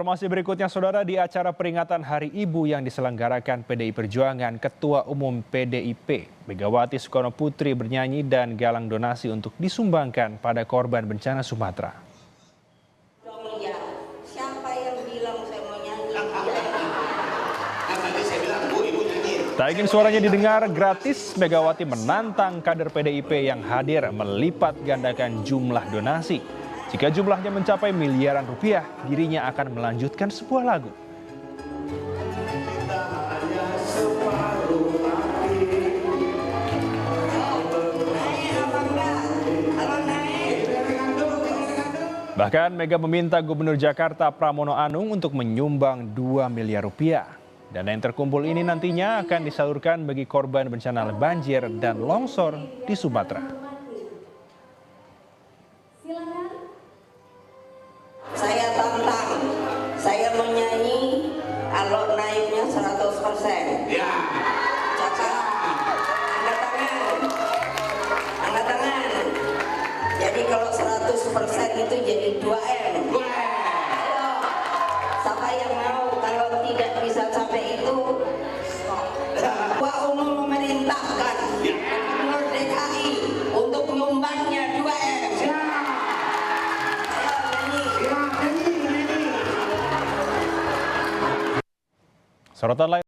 Informasi berikutnya, Saudara, di acara peringatan Hari Ibu yang diselenggarakan PDI Perjuangan, Ketua Umum PDIP, Megawati Soekarno Putri bernyanyi dan galang donasi untuk disumbangkan pada korban bencana Sumatera. Tak ingin suaranya didengar gratis, Megawati menantang kader PDIP yang hadir melipat gandakan jumlah donasi. Jika jumlahnya mencapai miliaran rupiah, dirinya akan melanjutkan sebuah lagu. Bahkan Mega meminta Gubernur Jakarta Pramono Anung untuk menyumbang 2 miliar rupiah. Dana yang terkumpul ini nantinya akan disalurkan bagi korban bencana banjir dan longsor di Sumatera. Saya tantang, saya menyanyi kalau naiknya 100%. Ya. Cakap, angkat tangan. Jadi kalau 100% itu jadi 2M. Ayo, siapa yang mau? Kalau tidak bisa sampai itu, Ketua Umum memerintahkan Gubernur DKI untuk nyumbangnya 2M. Sorotan lain